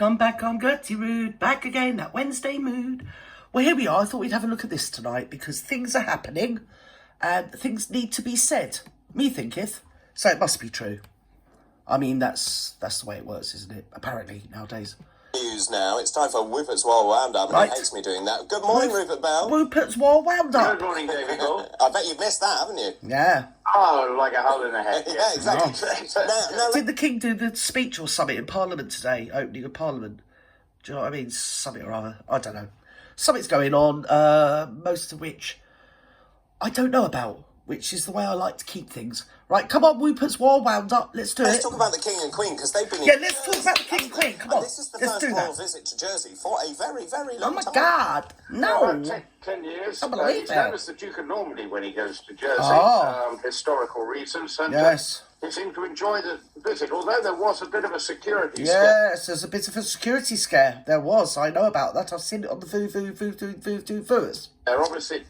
Come back on Gertie Rude, back again, that Wednesday mood. Well, here we are. I thought we'd have a look at this tonight because things are happening and things need to be said. Me thinketh. So it must be true. I mean, that's the way it works, isn't it? Apparently, nowadays. News now. It's time for Rupert's World Roundup. Right. He hates me doing that. Good morning, Rupert Bell. Rupert's World Roundup. Good morning, David Hall. I bet you've missed that, haven't you? Yeah. Oh, like a hole in the head. Yeah, exactly. Oh. Did the King do the speech or something in Parliament today? Opening of Parliament? Do you know what I mean? Something or other. I don't know. Something's going on, most of which I don't know about, which is the way I like to keep things. Right, come on, Rupert's World Roundup. Let's do it. Let's talk about the King and Queen, because they've been... Yeah, let's talk about the King and Queen. Come on. This is the first royal visit to Jersey for a very, very long time. Oh, my God. No. 10 years. Unbelievable. He's known as the Duke of Normandy when he goes to Jersey. Historical reasons. And, yes. He seemed to enjoy the visit, although there was a bit of a security scare. Yes, there's a bit of a security scare. There was. I know about that. I've seen it on the Foos. They're obviously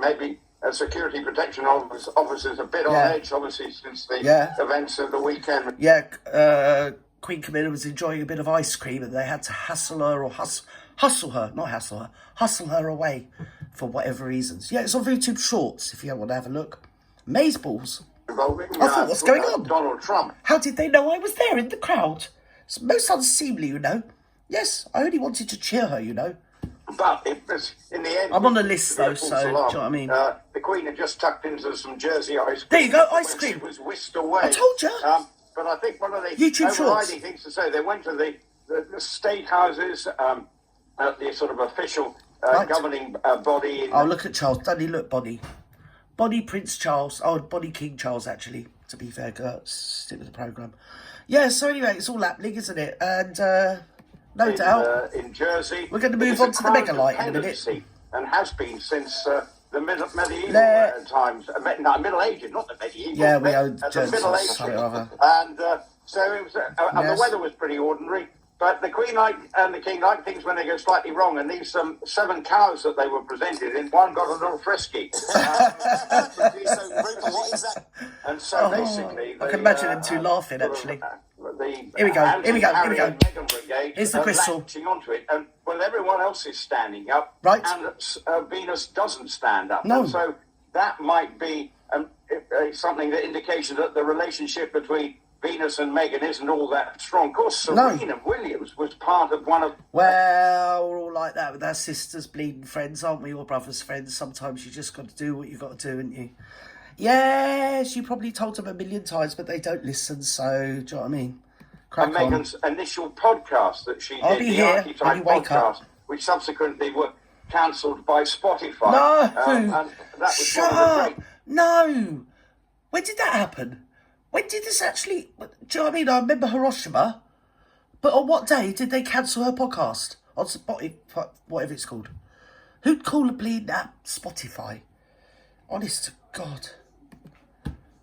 maybe security protection officers a bit on edge, obviously, since the events of the weekend. Yeah, Queen Camilla was enjoying a bit of ice cream and they had to hustle her away for whatever reasons. Yeah, it's on YouTube Shorts if you want to have a look. Maze balls. I thought, what's going on? Donald Trump. How did they know I was there in the crowd? It's most unseemly, you know. Yes, I only wanted to cheer her, you know. But it was, in the end... I'm on the list, though, so do you know what I mean? The Queen had just tucked into some Jersey ice cream. There you go, ice cream. She was whisked away. I told you. But I think one of the YouTube overriding things to say, they went to the state houses, the sort of official governing body. Oh, look at Charles. Doesn't he look body? Body Prince Charles. Oh, body King Charles, actually, to be fair. Stick with the programme. Yeah, so anyway, it's all happening, isn't it? And... no doubt. In Jersey. We're going to move on to the Megalite in a minute. And has been since the medieval times. Middle Ages, not the medieval. Yeah, we own the Middle Ages. And so it was, and the weather was pretty ordinary. But the Queen and the King liked things when they go slightly wrong. And these 7 cows that they were presented in, one got a little frisky. So, Rupert, what is that? And so basically... I can imagine them two laughing, actually. Here we go. Meghan Brigade here's the crystal. latching onto it, and well, everyone else is standing up, right? And Venus doesn't stand up. No. And so that might be something that indication that the relationship between Venus and Meghan isn't all that strong. Of course, Serena Williams was part of one of... Well, we're all like that with our sisters, bleeding friends, aren't we? Or brothers' friends. Sometimes you just got to do what you've got to do, haven't you? Yes, you probably told them a million times, but they don't listen, so do you know what I mean? And Meghan's initial podcast that she did, the Archetype podcast, which subsequently were cancelled by Spotify. No! And that was Shut up! No! When did that happen? When did this actually... Do you know what I mean? I remember Hiroshima, but on what day did they cancel her podcast? On Spotify, whatever it's called. Who'd call a bleeding app Spotify? Honest to God.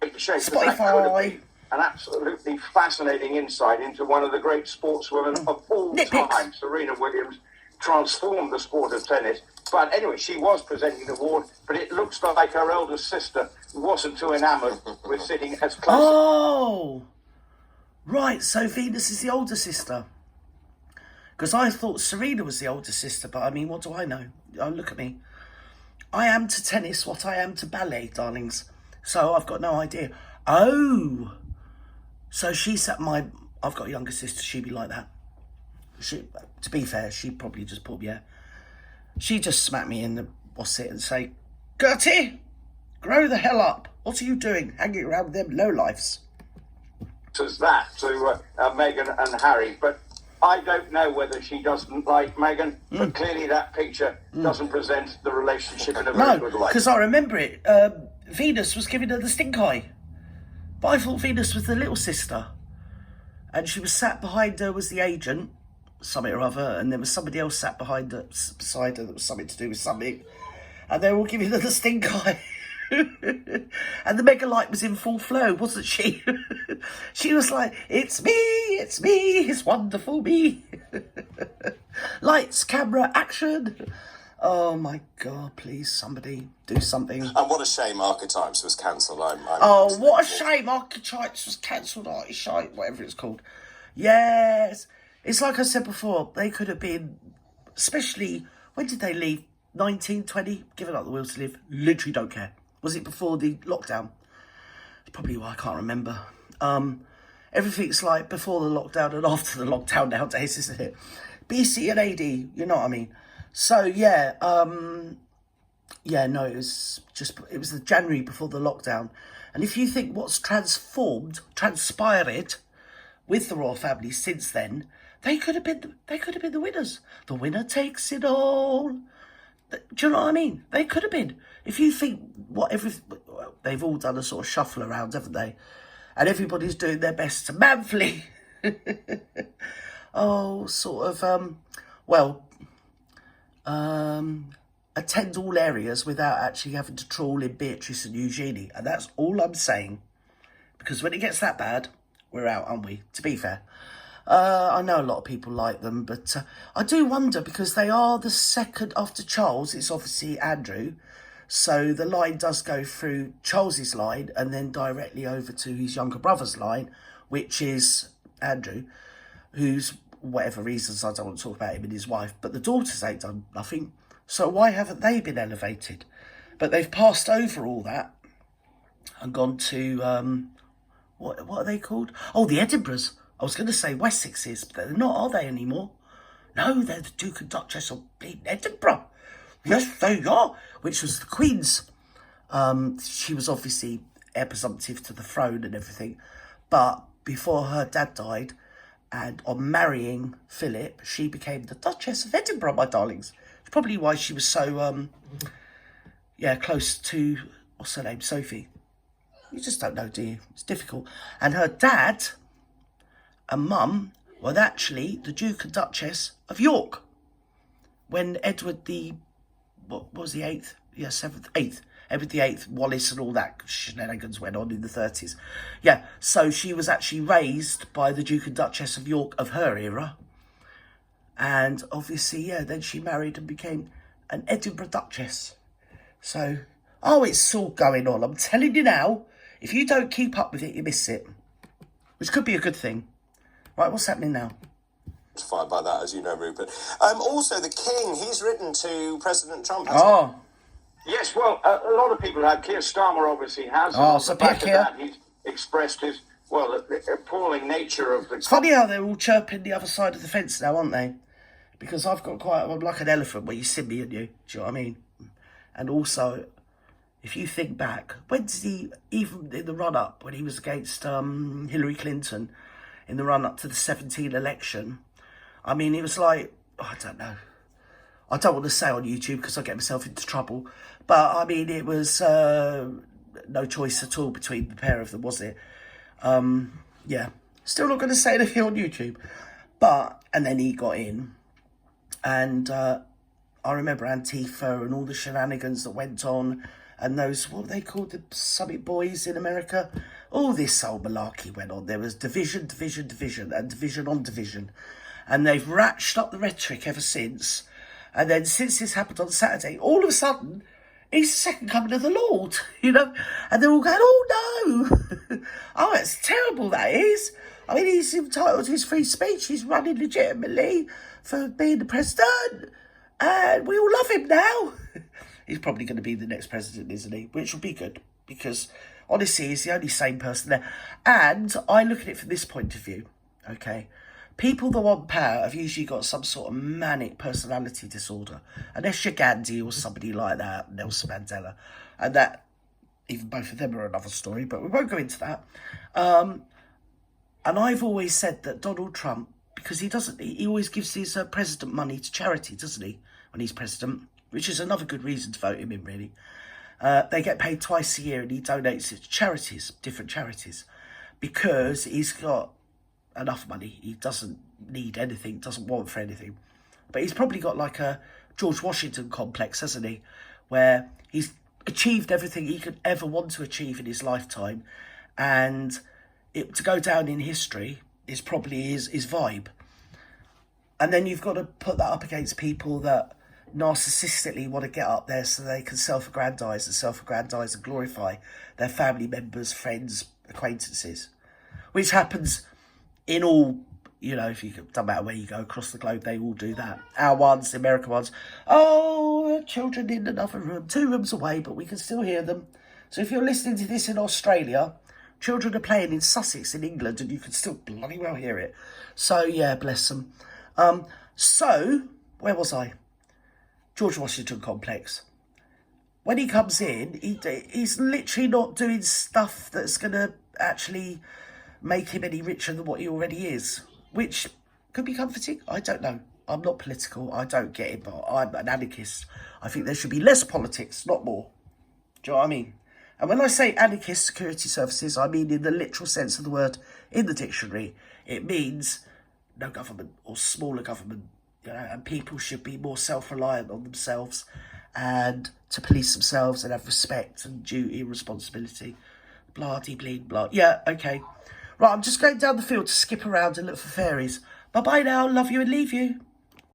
Spotify. An absolutely fascinating insight into one of the great sportswomen of all time. Serena Williams transformed the sport of tennis. But anyway, she was presenting the award, but it looks like her eldest sister wasn't too enamoured with sitting as close. Oh, right. So Venus is the older sister. Because I thought Serena was the older sister, but I mean, what do I know? Oh, look at me. I am to tennis what I am to ballet, darlings. So I've got no idea. Oh, so she's at my... I've got a younger sister, she'd be like that. To be fair, she'd probably just put me... She'd just smack me in the... What's it? And say, Gertie, grow the hell up. What are you doing? Hanging around with them lowlifes. As that to Meghan and Harry. But I don't know whether she doesn't like Meghan. But clearly that picture doesn't present the relationship in a very good light. Because I remember it. Venus was giving her the stink eye. But I thought Venus was the little sister. And she was sat behind her was the agent, something or other, and there was somebody else sat behind her, beside her that was something to do with something. And they were all giving her the stink eye. And the Megalite was in full flow, wasn't she? She was like, it's me, it's wonderful me. Lights, camera, action. Oh my God, please, somebody do something. And what a shame Archetypes was cancelled. What a shame Archetypes was cancelled, whatever it's called. Yes. It's like I said before, they could have been, especially, when did they leave? 19, 20, giving up the will to live. Literally don't care. Was it before the lockdown? Probably why I can't remember. Everything's like before the lockdown and after the lockdown nowadays, isn't it? BC and AD, you know what I mean? So, yeah, no, it was the January before the lockdown. And if you think what's transpired with the royal family since then, they could have been the winners. The winner takes it all. Do you know what I mean? They could have been. If you think they've all done a sort of shuffle around, haven't they? And everybody's doing their best to manfully, attend all areas without actually having to trawl in Beatrice and Eugenie. And that's all I'm saying. Because when it gets that bad, we're out, aren't we? To be fair. I know a lot of people like them, but I do wonder, because they are the second after Charles. It's obviously Andrew. So the line does go through Charles's line and then directly over to his younger brother's line, which is Andrew, who's, whatever reasons, I don't want to talk about him and his wife, but the daughters ain't done nothing. So why haven't they been elevated? But they've passed over all that and gone to, what are they called? Oh, the Edinburghs. I was going to say Wessexes, but they're not, are they, anymore? No, they're the Duke and Duchess of Edinburgh. Yes, they are. Which was the Queen's. She was obviously heir presumptive to the throne and everything. But before her dad died, and on marrying Philip, she became the Duchess of Edinburgh, my darlings. It's probably why she was so, close to, what's her name, Sophie. You just don't know, do you? It's difficult. And her dad and mum were actually the Duke and Duchess of York. When Edward the, what was the 8th? Yeah, 7th, 8th. Edward the 8th, Wallace and all that shenanigans went on in the 30s. Yeah, so she was actually raised by the Duke and Duchess of York of her era. And obviously, yeah, then she married and became an Edinburgh Duchess. So, it's all going on. I'm telling you now, if you don't keep up with it, you miss it. Which could be a good thing. Right, what's happening now? Fired by that, as you know, Rupert. Also, the King, he's written to President Trump, hasn't he? Yes, well, a lot of people have. Keir Starmer obviously has. So back here. He's expressed his, the appalling nature of the... It's funny how they're all chirping the other side of the fence now, aren't they? Because I'm like an elephant where you see me and you. Do you know what I mean? And also, if you think back, when did he, even in the run-up, when he was against Hillary Clinton, in the run-up to the 2017 election, I mean, it was like, I don't know. I don't want to say on YouTube because I get myself into trouble. But, I mean, it was no choice at all between the pair of them, was it? Yeah. Still not going to say anything on YouTube. But, and then he got in. And I remember Antifa and all the shenanigans that went on. And those, what were they called? The Summit Boys in America? All this old malarkey went on. There was division, and division on division. And they've ratcheted up the rhetoric ever since. And then since this happened on Saturday, all of a sudden, he's the second coming of the Lord, you know? And they're all going, oh no! Oh, it's terrible, that is. I mean, he's entitled to his free speech. He's running legitimately for being the president. And we all love him now. He's probably going to be the next president, isn't he? Which will be good. Because, honestly, he's the only sane person there. And I look at it from this point of view, okay? People that want power have usually got some sort of manic personality disorder. Unless you're Gandhi or somebody like that, Nelson Mandela. And that, even both of them are another story, but we won't go into that. And I've always said that Donald Trump, because he always gives his president money to charity, doesn't he, when he's president, which is another good reason to vote him in, really. They get paid twice a year and he donates it to charities, different charities, because he's got enough money. He doesn't need anything, doesn't want for anything. But he's probably got like a George Washington complex, hasn't he? Where he's achieved everything he could ever want to achieve in his lifetime. And to go down in history is probably his vibe. And then you've got to put that up against people that narcissistically want to get up there so they can self-aggrandize and glorify their family members, friends, acquaintances. Which happens in all You know, if you doesn't matter where you go across the globe, they all do that. Our ones, the American ones, oh, children in another room, 2 rooms away, but we can still hear them. So if you're listening to this in Australia, children are playing in Sussex in England, and you can still bloody well hear it. So yeah, bless them. So where was I? George Washington complex. When he comes in, he's literally not doing stuff that's going to actually make him any richer than what he already is, which could be comforting. I don't know. I'm not political. I don't get it, but I'm an anarchist. I think there should be less politics, not more. Do you know what I mean? And when I say anarchist security services, I mean in the literal sense of the word in the dictionary. It means no government or smaller government, you know, and people should be more self-reliant on themselves and to police themselves and have respect and duty and responsibility. Blah-de-bleed, blah. Yeah, okay. Right, I'm just going down the field to skip around and look for fairies. Bye-bye now. Love you and leave you.